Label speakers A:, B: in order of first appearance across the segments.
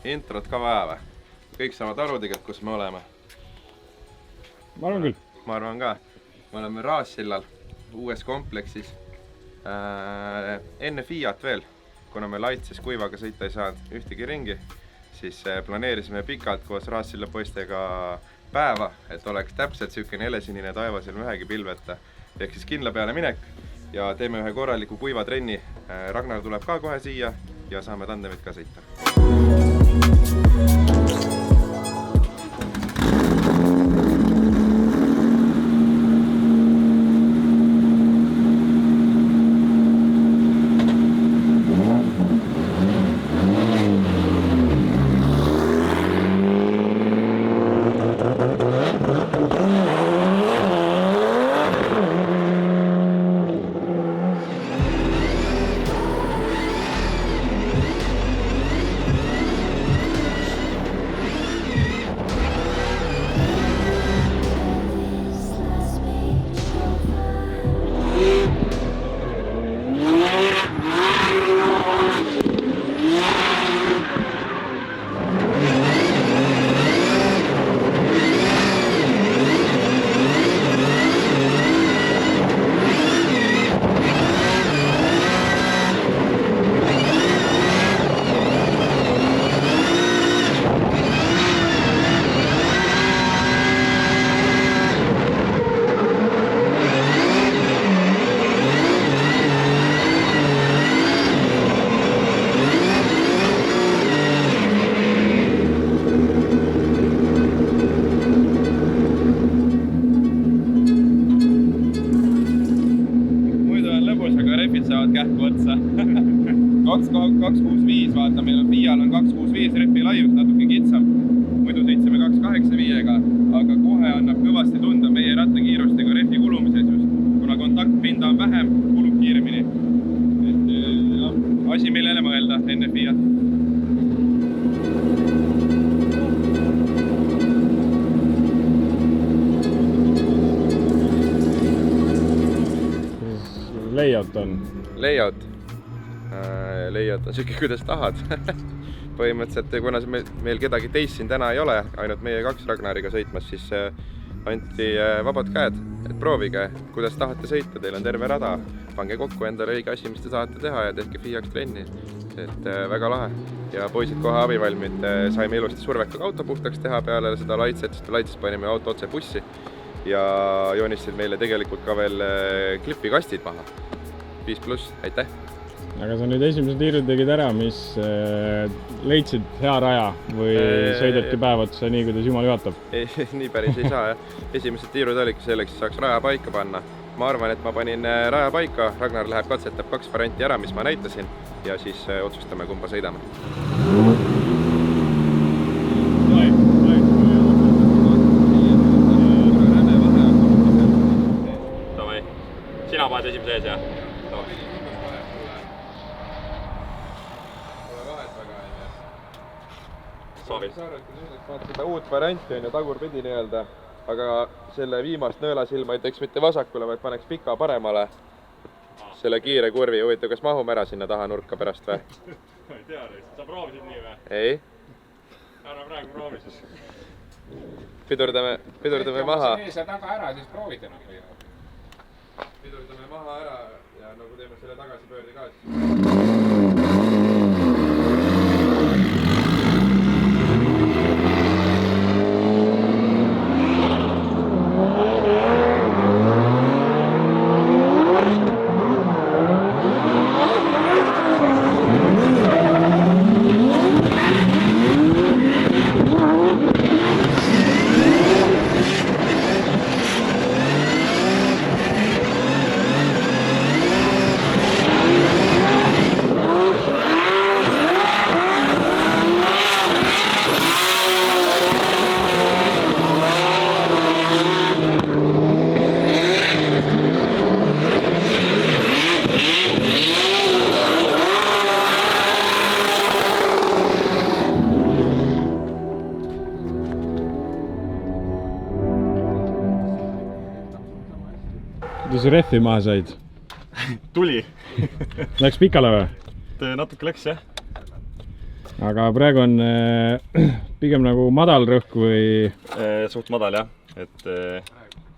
A: introt ka vaja või? Kõik saavad aru tegelikult, kus me oleme.
B: Ma arvan küll.
A: Ma arvan ka. Me oleme Raassillal, uues kompleksis. Enne Fiat veel, kuna me Laitses kuivaga sõita ei saanud ühtegi ringi, siis planeerisime pikalt koos Raassilla poistega päeva, et oleks täpselt selline helesinine taevas ilma ühegi pilveta. Ehk siis kindla peale minek ja teeme ühe korraliku kuiva trenni. Ragnar tuleb ka kohe siia ja saame tandemit ka sõita. Saavad kähku otsa. 265, vaata, meil on Fial on 265 repi laius, natuke kitsam. Muidu sõitsime 285-ga, aga kohe annab kõvasti tunda meie rattakiirustega refi kulumises just. Kuna kontaktpinda on vähem, kulub kiiremini. Et, asi millele mõelda enne Fiat.
B: Layout on?
A: Layout on siuke, kuidas tahad. Põhimõtteliselt, kuna meil kedagi teist siin täna ei ole, ainult meie 2 Ragnariga sõitmas, siis anti vabad käed, et proovige, kuidas tahate sõita, teil on terve rada. Pange kokku endale õige asi, mis te tahate teha ja tehke Fiaks trenni. Et väga lahe. Ja poisid kohe abivalmid, saime ilusti survekaga auto puhtaks teha peale seda Laitset, sest Laitses panime auto otse bussi. Ja joonistasid meile tegelikult ka veel klipikastid maha. 5+, aitäh!
B: Aga sa nüüd esimesed tiirud tegid ära, mis leidsid hea raja või sõideti päev otsa nii, kuidas jumal juhatab?
A: Nii päris ei saa, jah. Esimesed tiirud oligi selleks, et saaks raja paika panna. Ma arvan, et ma panin raja paika, Ragnar läheb katsetab 2 varianti ära, mis ma näitasin ja siis otsustame, kumba sõidame.
C: Sina paned esimese ees, jah?
A: Soovid. Sa arvad, kui nüüd vaata seda uut varianti on ja tagurpidi nii-öelda, aga selle viimast nõelasilma ei teeks mitte vasakule, vaid paneks pika paremale selle kiire kurvi. Huvitav, kas mahume ära sinna taha nurka pärast või?
C: Ma ei tea, sa proovisid nii või?
A: Ei.
C: Ära praegu proovi siis.
A: Pidurdame maha.
D: Ees ja taga ära, siis proovite noh.
A: Pidurdame maha ära ja nagu teeme selle tagasipöördi ka.
B: Kuidas rehvi maha said?
C: Tuli.
B: Läks pikale või?
C: Natuke läks, jah.
B: aga praegu on pigem nagu madal rõhk või?
C: Suht madal jah, et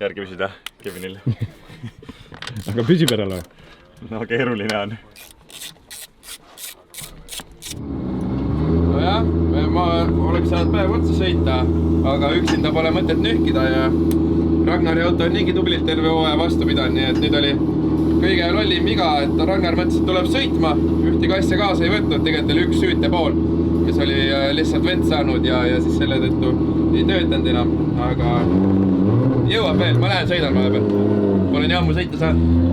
C: järgi püsida Kevinil.
B: Aga püsib järel või?
C: No keeruline on.
A: Nojah, ma oleks saanud päev otsa sõita, aga üksinda pole mõtet nühkida ja Ragnari auto on niigi tublilt terve hooaja vastu pidanud, nii et nüüd oli kõige lollim viga, et Ragnar mõtles, et tuleb sõitma, ühtegi asja kaasa ei võtnud, tegelikult oli üks süüte pool, kes oli lihtsalt vett saanud ja siis selle tõttu ei töötanud enam, aga jõuab veel, ma lähen sõidan vahepeal, pole nii ammu sõita saanud.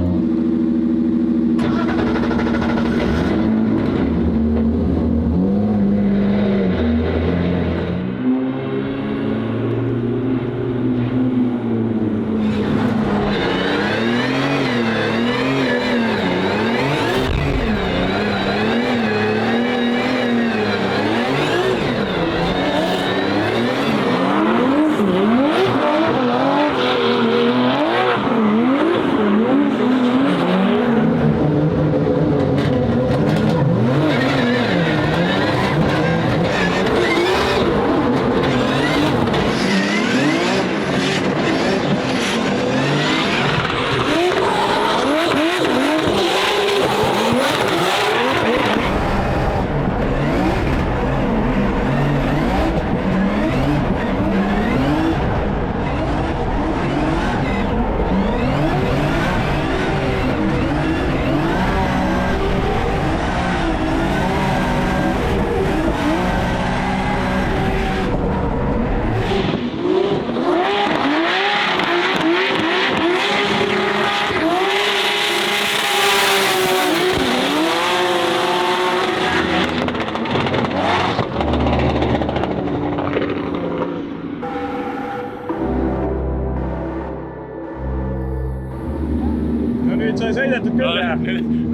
B: Nüüd sai sõidetud küll ja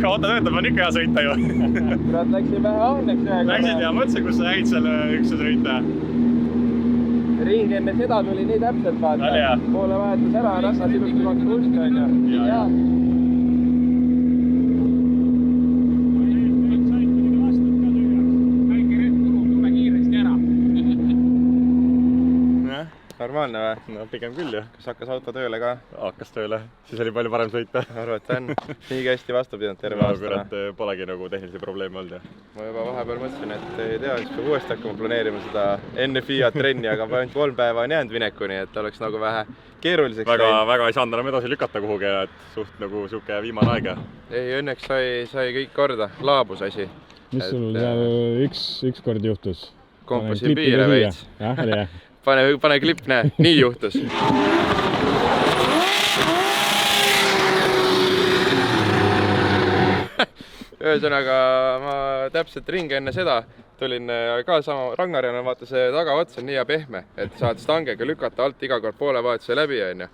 C: Kui auto töötab, on ikka hea sõita ju.
A: Kurat, läksin vähe ahneks ühega.
C: Läksid ja mõtlesin, kus sa jäid selle ükse sõita.
A: Ring enne seda tuli nii täpselt vaata.
C: Oli jah?
A: Poole vahetus ära, Ragnar sinuks maksid usta onju.
C: Ja.
A: Normaalne või?
C: No pigem küll ju.
A: Kas hakkas auto tööle ka?
C: Hakkas tööle, siis oli palju parem sõita.
A: Arvad, on nii hästi vastu pidanud terve aasta.
C: Kurat, polegi nagu tehnilisi probleeme olnud.
A: Ma juba vahepeal mõtlesin, et ei tea, siis peab uuesti hakkama planeerima seda enne Fiat trenni, aga ainult 3 päeva on jäänud minekuni, et oleks nagu vähe keeruliseks
C: väga ei saanud enam edasi lükata kuhugi, et suht nagu siuke viimane aeg.
A: Ei, õnneks sai kõik korda, laabus asi.
B: Mis sul seal üks kord juhtus?
A: Kompasin piire veits.
B: Jah, oli jah.
A: Pane klipp, näe, nii juhtus. Ühesõnaga, ma täpselt ringi enne seda tulin ka sama Ragnarina, vaata see tagaots on nii ja pehme, et saad stangega lükata alt iga kord poole vahetuse läbi, onju.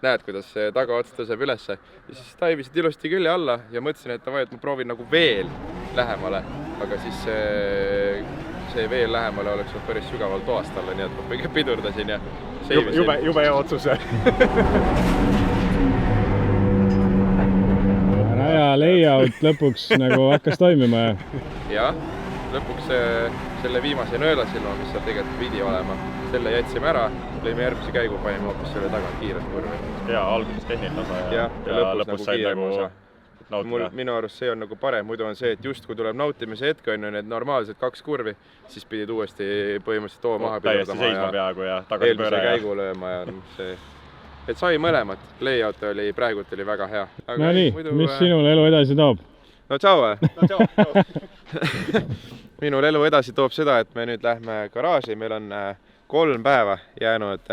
A: Näed, kuidas see tagaots tõseb ülesse. Ja siis taivisid ilusti külje alla ja mõtlesin, et ma proovin nagu veel lähemale, aga siis see veel lähemale oleks päris sügavalt toast alla, nii et ma pigem pidurdasin ja seivasin.
C: Jube hea otsus.
B: Raja layout lõpuks nagu hakkas toimima.
A: Jah, lõpuks selle viimase nõelasilma, mis seal tegelikult pidi olema, selle jätsime ära, lõime järgmise käigu, panime hoopis selle tagant kiirelt kurvi.
C: Ja alguses tehniline osa
A: ja lõpus nagu kiirem osa.
C: Nautida.
A: Minu arust see on nagu parem, muidu on see, et just kui tuleb nautimise hetk on ju need normaalsed 2 kurvi, siis pidid uuesti põhimõtteliselt too maha
C: täiesti seisma peaaegu ja tagasi pööre.
A: Eelmise käigu lööma ja see, et sai mõlemat. Layout oli, praegult oli väga hea. Aga
B: no nii, mis sinul elu edasi toob?
A: No tšau! Minul elu edasi toob seda, et me nüüd lähme garaaži, meil on 3 päeva jäänud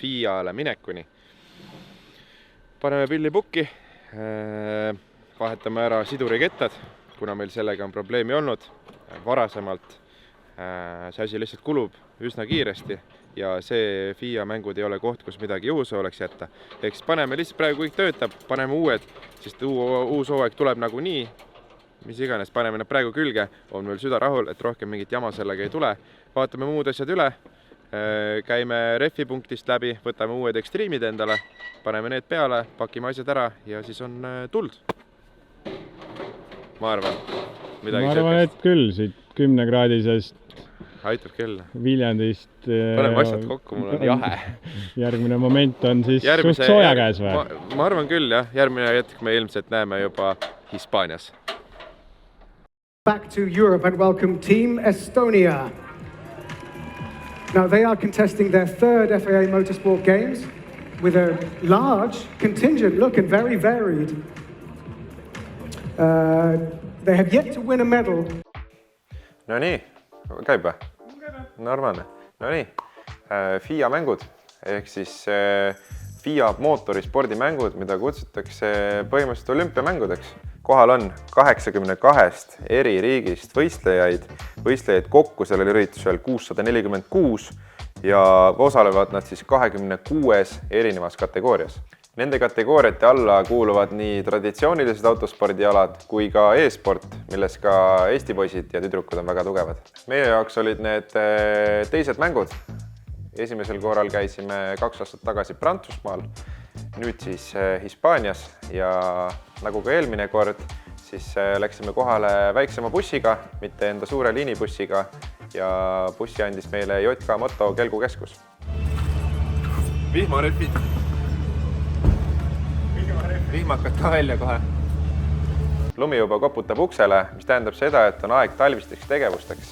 A: FIA-le minekuni. Paneme pilli pukki. Vahetame ära sidurikettad, kuna meil sellega on probleemi olnud. Varasemalt see asi lihtsalt kulub üsna kiiresti ja see FIA mängud ei ole koht, kus midagi juhuse oleks jätta. Ehk siis paneme lihtsalt praegu kõik töötab, paneme uued, sest uus hooaeg tuleb nagu nii, mis iganes, paneme need praegu külge, on meil süda rahul, et rohkem mingit jama sellega ei tule. Vaatame muud asjad üle, käime refipunktist läbi, võtame uued ekstriimid endale, paneme need peale, pakime asjad ära ja siis on tuld. Ma arvan,
B: et küll, siit -10-kraadisest
A: aitab küll.
B: Viljandist.
A: Paneme asjad kokku, mul on jahe.
B: Järgmine moment on siis suht sooja käes või?
A: Ma arvan küll, jah. Järgmine hetk me ilmselt näeme juba Hispaanias.
E: Back to Europe and welcome Team Estonia. Now they are contesting their third FIA Motorsport Games with a large contingent, look, and very varied. They have yet to win a medal.
A: No nii, käib või? Normaalne. No nii, FIA mängud ehk siis FIA mootorispordimängud, mida kutsutakse põhimõtteliselt olümpiamängudeks. Kohal on 82 eri riigist võistlejaid kokku sellel üritusel 646 ja osalevad nad siis 26 erinevas kategoorias. Nende kategooriate alla kuuluvad nii traditsioonilised autospordialad kui ka e-sport, milles ka Eesti poisid ja tüdrukud on väga tugevad. Meie jaoks olid need teised mängud. Esimesel korral käisime 2 aastat tagasi Prantsusmaal, nüüd siis Hispaanias ja nagu ka eelmine kord, siis läksime kohale väiksema bussiga, mitte enda suure liinibussiga ja bussi andis meile JK Moto kelgukeskus. Vihmarehvid. Vihmakad ka välja kohe. Lumi juba koputab uksele, mis tähendab seda, et on aeg talvisteks tegevusteks.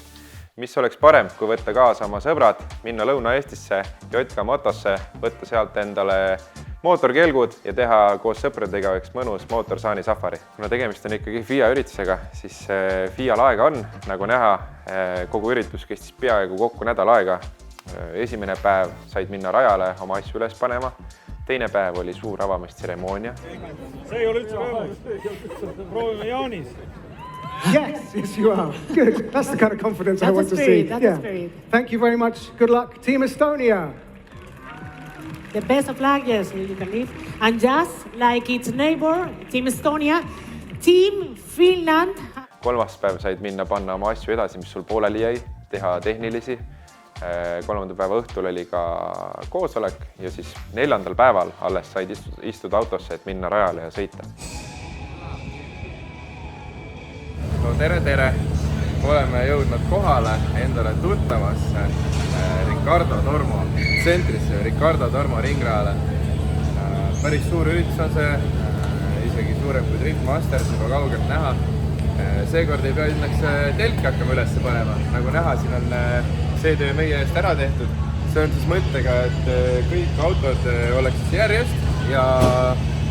A: Mis oleks parem, kui võtta kaasa oma sõbrad, minna Lõuna-Eestisse, JK Motosse, võtta sealt endale mootorkelgud ja teha koos sõpradega üks mõnus mootorsaani safari. Kuna tegemist on ikkagi FIA üritusega, siis FIA-l aega on, nagu näha, kogu üritus kestis peaaegu kokku nädal aega. Esimene päev said minna rajale oma asju üles panema, teine päev oli suur avamistseremoonia.
F: See ei ole üldse võimalus. Proovime Jaanis.
E: Yes, you are. Good. That's the kind of confidence I want to see. Thank you very much. Good luck, Team Estonia.
G: The best of luck, yes, you can live. And just like its neighbor, Team Estonia, Team Finland.
A: Kolmas päev said minna panna oma asju edasi, mis sul pooleli jäi, teha tehnilisi. Kolmanda päeva õhtul oli ka koosolek ja siis 4. päeval alles said istuda autosse, et minna rajale ja sõita. No tere! Oleme jõudnud kohale endale tuttavasse Ricardo Tormo tsentrisse, Ricardo Tormo ringrajale. Päris suur üritus on see, isegi suurem kui Drift Masters, juba kaugelt näha. Seekord ei pea õnneks telki hakkama üles panema. Nagu näha, siin on see töö meie eest ära tehtud. See on siis mõttega, et kõik autod oleks siis järjest ja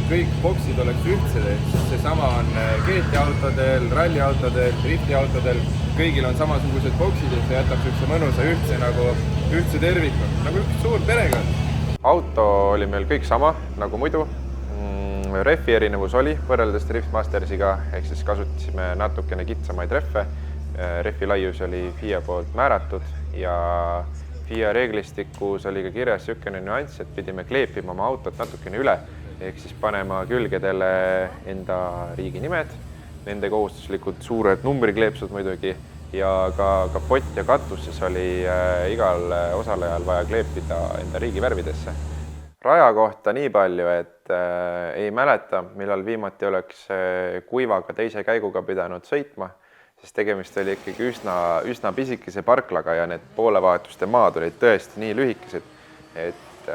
A: kõik boksid oleks ühtsed. Seesama on GT-autodel, ralliautodel, drifti-autodel. Kõigil on samasugused boksid, et see jätab üks mõnusa ühtse terviku, nagu üks suur perekond. Auto oli meil kõik sama, nagu muidu. Rehvi erinevus oli võrreldes Drift Mastersiga, ehk siis kasutasime natukene kitsamaid rehve. Rehvi laius oli FIA poolt määratud ja FIA reeglistikus oli ka kirjas niisugune nüanss, et pidime kleepima oma autot natukene üle, ehk siis panema külgedele enda riigi nimed, nende kohustuslikud suured numbrikleepsud muidugi ja ka kapott ja katus siis oli igal osalejal vaja kleepida enda riigi värvidesse. Raja kohta nii palju, et ei mäleta, millal viimati oleks kuivaga teise käiguga pidanud sõitma, sest tegemist oli ikkagi üsna pisikese parklaga ja need poolevahetuste maad olid tõesti nii lühikesed, et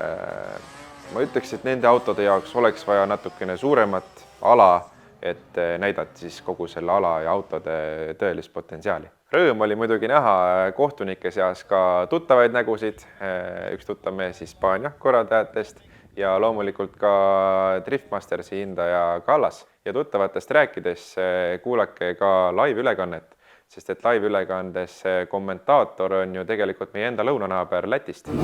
A: ma ütleks, et nende autode jaoks oleks vaja natukene suuremat ala, et näidata siis kogu selle ala ja autode tõelist potentsiaali. Rõõm oli muidugi näha kohtunike seas ka tuttavaid nägusid, üks tuttav mees Hispaania korraldajatest ja loomulikult ka Drift Mastersi hindaja Kallas. Ja tuttavatest rääkides kuulake ka live-ülekannet, sest et live-ülekandes kommentaator on ju tegelikult meie enda lõunanaaber Lätist.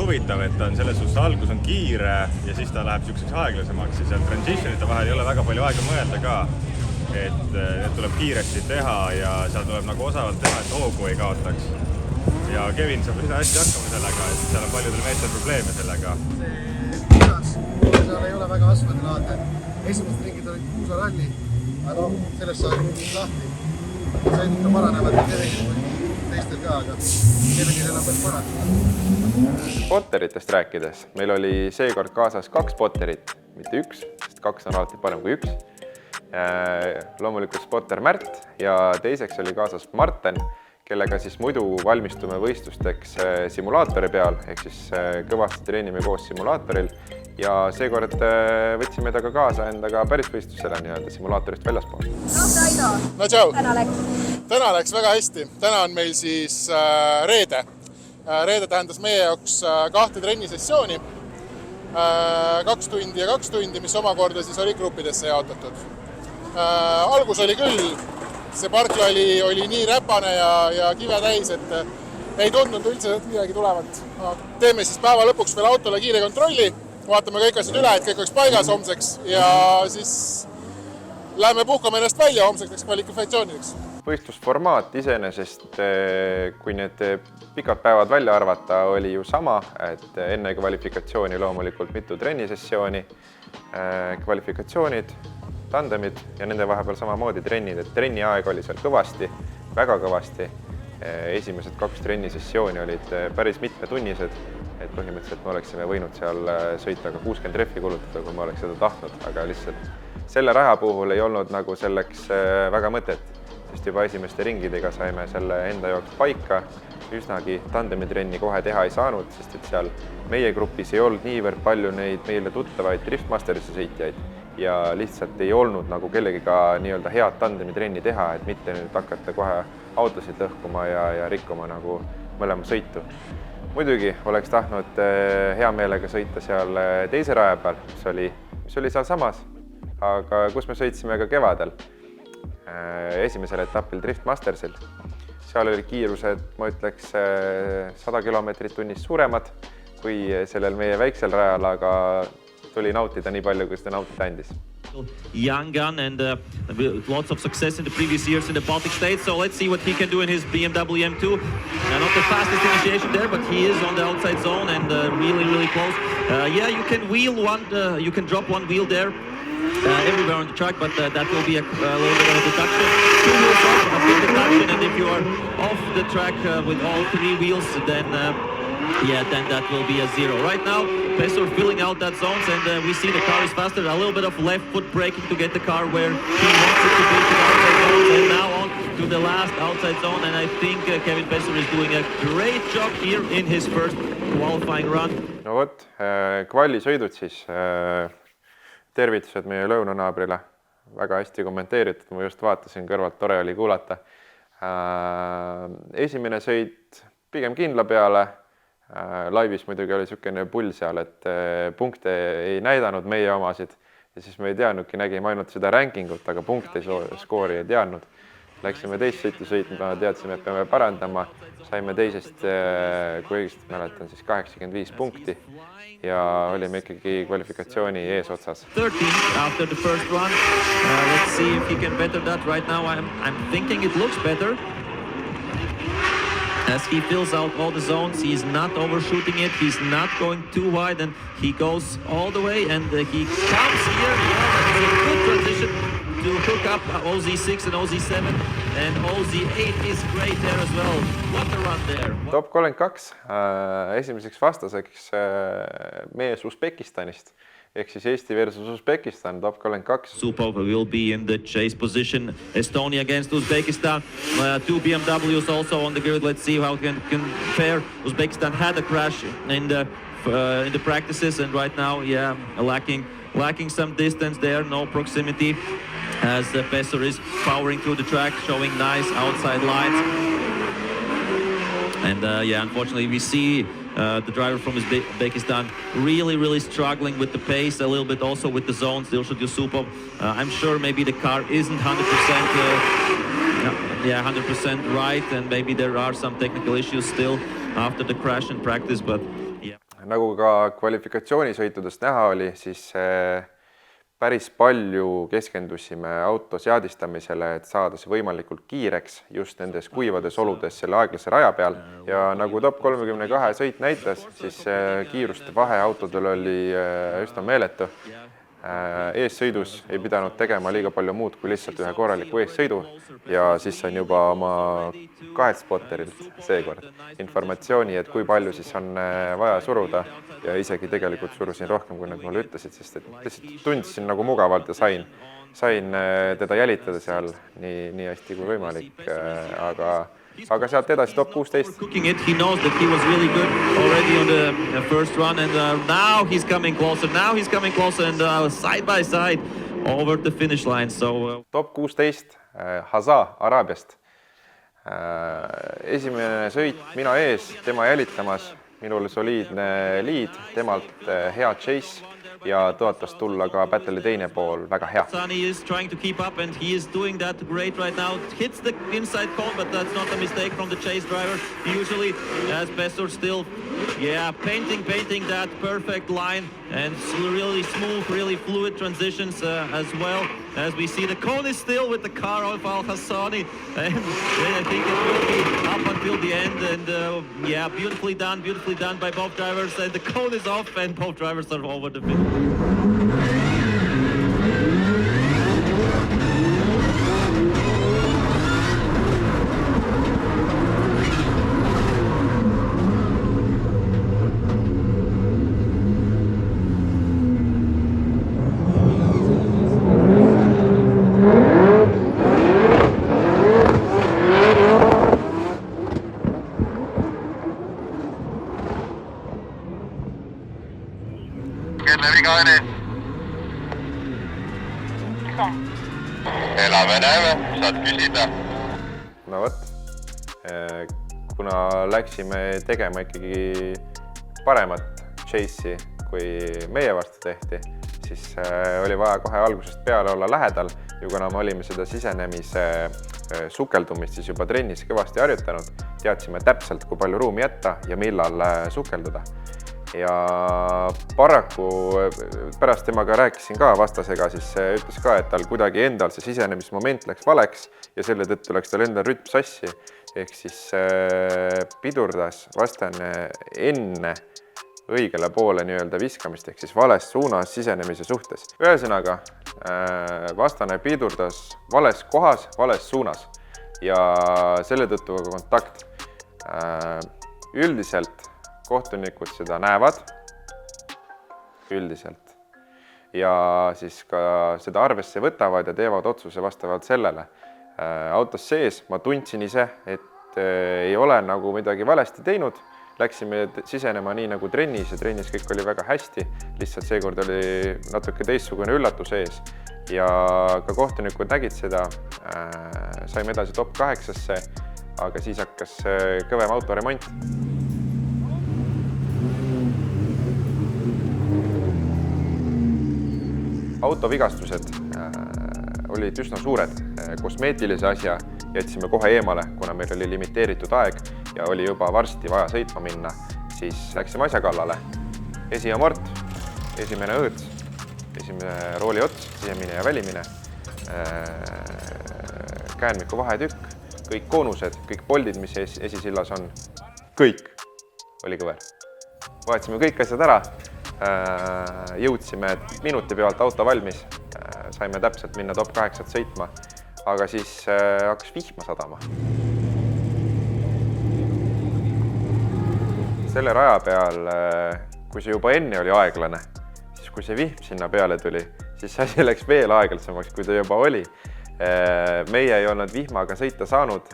C: huvitav, et ta on selles suhtes algus on kiire ja siis ta läheb niisuguseks aeglasemaks ja seal transitionite vahel ei ole väga palju aega mõelda ka. Et need tuleb kiiresti teha ja seal tuleb nagu osavalt teha, et hoogu ei kaotaks. Ja Kevin saab üsna hästi hakkama sellega, et seal on paljudel meestel probleeme sellega.
H: Seal ei ole väga asfaldi laade. Esimesed ringid olid kuusaralli, aga sellest saab lahti. Sõidid ka paranevad teistel ka, aga Kevinil enam veel parandada.
A: Spotteritest rääkides, meil oli seekord kaasas 2 spotterit, mitte 1, sest 2 on alati parem kui 1. Loomulikult spotter Märt ja teiseks oli kaasas Marten, kellega siis muidu valmistume võistlusteks simulaatori peal, ehk siis kõvasti treenime koos simulaatoril ja seekord võtsime ta ka kaasa endaga päris võistlusele nii-öelda simulaatorist väljaspool.
I: Raido,
H: No tšau!
I: täna
H: läks väga hästi. Täna on meil siis reede. Reede tähendas meie jaoks 2 trennisessiooni. 2 tundi ja 2 tundi, mis omakorda siis oli gruppidesse jaotatud. Algus oli küll, see parkla oli nii räpane ja kive täis, et ei tundnud üldse midagi tulevat. Teeme siis päeva lõpuks veel autole kiire kontrolli, vaatame kõik asjad üle, et kõik oleks paigas homseks ja siis läheme puhkame ennast välja homseks kvalifikatsioonideks.
A: Võistlusformaat iseenesest, kui need pikad päevad välja arvata, oli ju sama, et enne kvalifikatsiooni loomulikult mitu trennisessiooni, kvalifikatsioonid, tandemid ja nende vahepeal samamoodi trennid, et trenni aeg oli seal kõvasti, väga kõvasti. Esimesed 2 trennisessiooni olid päris mitmetunnised, et põhimõtteliselt me oleksime võinud seal sõita ka 60 rehvi kulutada, kui ma oleks seda tahtnud, aga lihtsalt selle raja puhul ei olnud nagu selleks väga mõtet, sest juba esimeste ringidega saime selle enda jaoks paika, üsnagi tandemitrenni kohe teha ei saanud, sest et seal meie grupis ei olnud niivõrd palju neid meile tuttavaid Driftmasterisse sõitjaid ja lihtsalt ei olnud nagu kellegiga nii-öelda head tandemitrenni teha, et mitte nüüd hakata kohe autosid lõhkuma ja rikkuma nagu mõlema sõitu. Muidugi oleks tahtnud hea meelega sõita seal teise raja peal, mis oli seal samas, aga kus me sõitsime ka kevadel esimesel etapil Driftmastersil. Seal oli kiirused, ma ütleks, 100 kilomeetrit tunnis suuremad kui sellel meie väiksel rajal, aga tuli nautida nii palju, kui seda nautida andis.
J: Young gun and lots of success in the previous years in the Baltic states. So let's see what he can do in his BMW M2. Not the fastest initiation there, but he is on the outside zone and really close. Yeah, you can wheel one, you can drop one wheel there everywhere on the track, but that will be a little bit of a deduction. 2 wheels off, a big deduction, and if you are off the track with all 3 wheels, then that will be a 0. Right now, Pesor filling out that zones, and we see the car is faster. A little bit of left foot braking to get the car where he wants it to be to the outside zone, and now on to the last outside zone. And I think Kevin Pesor is doing a great job here in his first qualifying run.
A: No vot, kvallisõidud siis. Tervitused meie lõunanaabrile. Väga hästi kommenteeritud, ma just vaatasin kõrvalt, tore oli kuulata. Esimene sõit pigem kindla peale. Laivis muidugi oli niisugune pull seal, et punkte ei näidanud meie omasid ja siis me ei teadnudki, nägime ainult seda rankingut, aga punkte skoori ei teadnud. Läksime teist sõitu sõitma, teadsime, et peame parandama. Saime teisest, kui õigesti mäletan, siis 85 punkti ja olime ikkagi kvalifikatsiooni ees otsas.
J: 13th after the first run. Let's see if he can better that right now. I'm thinking it looks better. As he fills out all the zones, he's not overshooting it, he's not going too wide, and he goes all the way, and he comes here. It's a good transition to hook up OZ6 and OZ7, and OZ8 is great there as well. What a run there.
A: Top 32, esimeseks vastaseks mees Usbekistanist. Ehk siis Eesti versus Uzbekistan, top 32.
J: Supov will be in the chase position. Estonia against Uzbekistan. 2 BMWs also on the grid. Let's see how we can compare. Uzbekistan had a crash in the practices, and right now, lacking some distance there, no proximity. As Pesor is powering through the track, showing nice outside lines. And unfortunately, we see the driver from Uzbekistan really struggling with the pace, a little bit also with the zones. Dilshad Yusupov, I'm sure maybe the car isn't 100% right, and maybe there are some technical issues still after the crash in practice, but yeah.
A: Nagu ka kvalifikatsioonisõitudest näha oli, siis päris palju keskendusime auto seadistamisele, et saada see võimalikult kiireks just nendes kuivades oludes selle aeglase raja peal. Ja nagu top 32 sõit näitas, siis kiiruste vahe autodel oli üsna meeletu. Eessõidus ei pidanud tegema liiga palju muud kui lihtsalt ühe korraliku eessõidu ja siis sain juba oma kahelt spotterilt seekord informatsiooni, et kui palju siis on vaja suruda ja isegi tegelikult surusin rohkem, kui nad mulle ütlesid, sest et lihtsalt tundsin nagu mugavalt ja sain teda jälitada seal nii hästi kui võimalik, aga sealt edasi top 16.
J: He knows that he was really good already on the first run and now he's coming closer and side by side over the finish line. So
A: top 16 Hasa Araabiast. Esimene sõit mina ees, tema jälitamas, minul soliidne liid, temalt hea chase ja tõotas tulla ka battle'i teine pool väga hea.
J: He is trying to keep up and he is doing that great right now. Hits the inside cone, but that's not a mistake from the chase driver. Usually as Bestor still, painting that perfect line and really smooth, really fluid transitions as well. As we see, the cone is still with the car of Al Hassani, and I think it will be up until the end. And beautifully done by both drivers. And the cone is off, and both drivers are over the finish.
K: Kelle viga on ees? Elame näeme, saad küsida.
A: No võt, kuna läksime tegema ikkagi paremat chase'i, kui meie vastu tehti, siis oli vaja kohe algusest peale olla lähedal ja kuna me olime seda sisenemise sukeldumist siis juba trennis kõvasti harjutanud, teadsime täpselt, kui palju ruumi jätta ja millal sukelduda. Ja paraku pärast temaga rääkisin ka vastasega, siis ütles ka, et tal kuidagi endal see sisenemismoment läks valeks ja selle tõttu läks tal endal rütm sassi. Ehk siis pidurdas vastane enne õigele poole nii-öelda viskamist, ehk siis vales suunas sisenemise suhtes. Ühesõnaga, vastane pidurdas vales kohas, vales suunas ja selle tõttu ka kontakt. Üldiselt kohtunikud seda näevad üldiselt ja siis ka seda arvesse võtavad ja teevad otsuse vastavalt sellele. Autos sees ma tundsin ise, et ei ole nagu midagi valesti teinud. Läksime sisenema nii nagu trennis ja trennis kõik oli väga hästi. Lihtsalt seekord oli natuke teistsugune üllatus ees ja ka kohtunikud nägid seda. Saime edasi top 8-sse, aga siis hakkas kõvem autoremont. Autovigastused olid üsna suured. Kosmeetilise asja jätsime kohe eemale, kuna meil oli limiteeritud aeg ja oli juba varsti vaja sõitma minna. Siis läksime asja kallale. Esiamort, esimene õõts, esimene rooli ots, sisemine ja välimine, käänmiku vahetükk, kõik koonused, kõik poldid, mis esisillas on, kõik oli kõver. Vahetasime kõik asjad ära. Jõudsime minuti pealt auto valmis, saime täpselt minna top 8 sõitma, aga siis hakkas vihma sadama. Selle raja peal, kui see juba enne oli aeglane, siis kui see vihm sinna peale tuli, siis asi läks veel aeglasemaks, kui ta juba oli. Meie ei olnud vihmaga sõita saanud,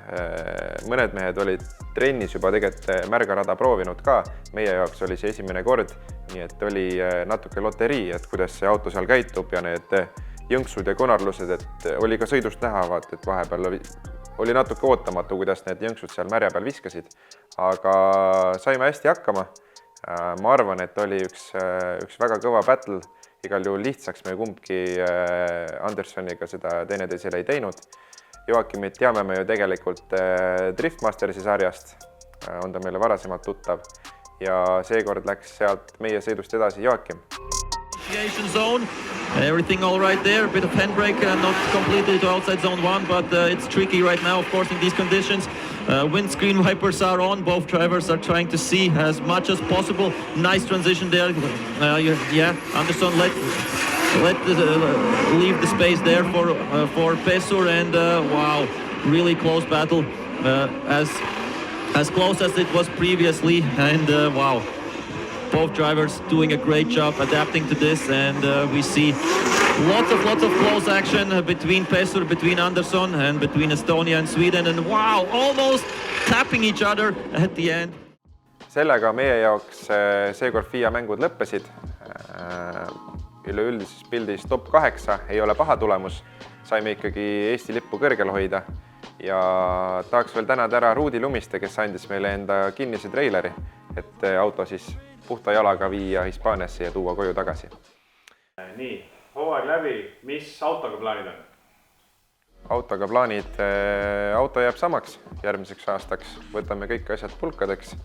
A: mõned mehed olid trennis juba tegelikult märgarada proovinud ka, meie jaoks oli see esimene kord, nii et oli natuke loterii, et kuidas see auto seal käitub ja need jõnksud ja konarlused, et oli ka sõidust näha, et vahepeal oli natuke ootamatu, kuidas need jõnksud seal märja peal viskasid, aga saime hästi hakkama. Ma arvan, et oli üks väga kõva battle. Igal juhul lihtsaks me kumbki Andersoniga seda teineteisele ei teinud. Joakimit teame me ju tegelikult Driftmastersi sarjast, on ta meile varasemalt tuttav ja seekord läks sealt meie sõidust edasi Joakim.
J: Zone. Everything all right there, a bit of handbrake, not completely to outside zone 1, but it's tricky right now, of course, in these conditions. Windscreen wipers are on, both drivers are trying to see as much as possible. Nice transition there. Yeah, Anderson let leave the space there for Pesur, and wow, really close battle, as close as it was previously, and wow. Both drivers doing a great job adapting to this, and we see lots of close action between Pesur, between Anderson, and between Estonia and Sweden, and wow, almost tapping each other at the end.
A: Sellega meie jaoks seekord FIA mängud lõppesid. Üleüldises pildis top 8 ei ole paha tulemus. Saime ikkagi Eesti lippu kõrgel hoida. Ja tahaks veel tänada ära Ruudi Lumiste, kes andis meile enda kinnise treileri, et auto siis puhta jalaga viia Hispaaniasse ja tuua koju tagasi.
B: Nii, hooaeg läbi. Mis autoga plaanid on?
A: Autoga plaanid, auto jääb samaks järgmiseks aastaks. Võtame kõik asjad pulkadeks.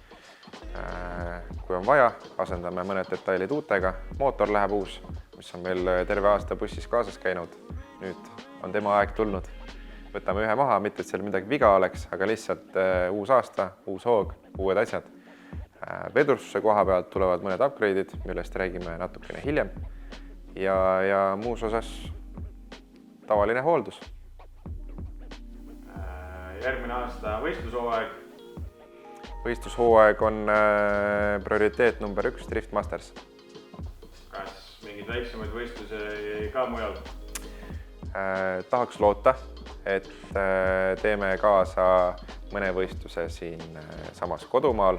A: Kui on vaja, asendame mõned detailid uutega. Mootor läheb uus, mis on meil terve aasta bussis kaasas käinud. Nüüd on tema aeg tulnud. Võtame ühe maha, mitte et seal midagi viga oleks, aga lihtsalt uus aasta, uus hoog, uued asjad. Vedurstuse koha pealt tulevad mõned upgrade'id, millest räägime natukene hiljem. Ja muus osas tavaline hooldus.
B: Järgmine aasta võistlushooaeg.
A: Võistlushooaeg on prioriteet number 1 Drift Masters.
B: Kas mingid väiksemaid võistlusi ka mujal?
A: Tahaks loota, et teeme kaasa mõne võistluse siin samas kodumaal.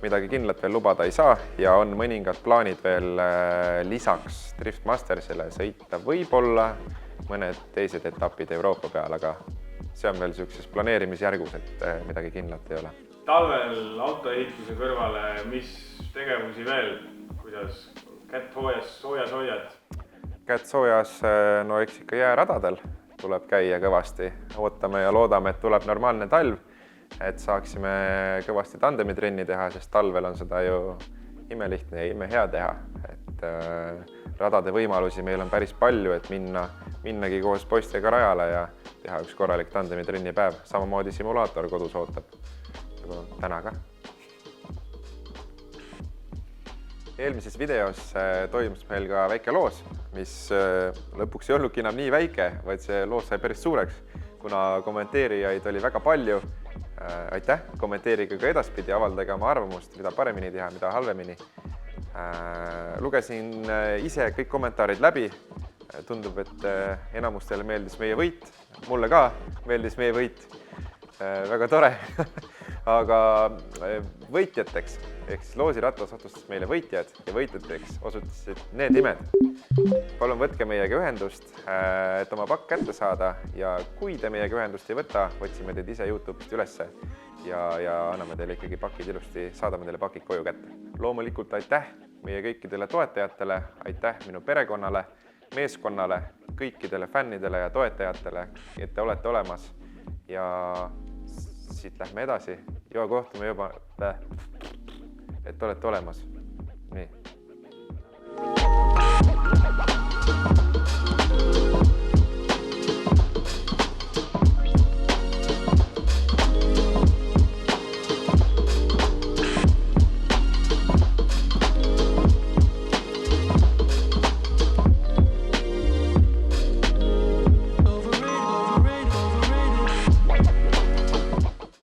A: Midagi kindlat veel lubada ei saa ja on mõningad plaanid veel lisaks Drift Mastersile sõita võib-olla mõned teised etapid Euroopa peal, aga see on veel sellises planeerimisjärgus, et midagi kindlat ei ole.
B: Talvel autoehituse kõrvale, mis tegevusi veel? Kuidas kätt soojas hoiad?
A: Kätt soojas, no eks ikka jääradadel tuleb käia kõvasti. Ootame ja loodame, et tuleb normaalne talv, et saaksime kõvasti tandemitrenni teha, sest talvel on seda ju imelihtne ja imehea teha. Et radade võimalusi meil on päris palju, et minnagi koos poistega rajale ja teha üks korralik tandemitrenni päev. Samamoodi simulaator kodus ootab. Täna ka. Eelmises videos toimus meil ka väike loos, mis lõpuks ei olnudki enam nii väike, vaid see loos sai päris suureks, kuna kommenteerijaid oli väga palju. Aitäh, kommenteerige ka edaspidi, avaldage oma arvamust, mida paremini teha, mida halvemini. Lugesin ise kõik kommentaarid läbi. Tundub, et enamustele meeldis meie võit. Mulle ka meeldis meie võit. Väga tore. Aga võitjateks, ehk siis loosiratas otsustas meile võitjad ja võitjateks osutusid need nimed. Palun võtke meiega ühendust, et oma pakk kätte saada ja kui te meiega ühendust ei võta, võtsime teid ise YouTube'ist ülesse ja anname teile ikkagi pakid ilusti, saadame teile pakid koju kätte. Loomulikult aitäh meie kõikidele toetajatele, aitäh minu perekonnale, meeskonnale, kõikidele fännidele ja toetajatele, et te olete olemas ja siit lähme edasi. Joo, kohtume juba, et olete olemas. Nii.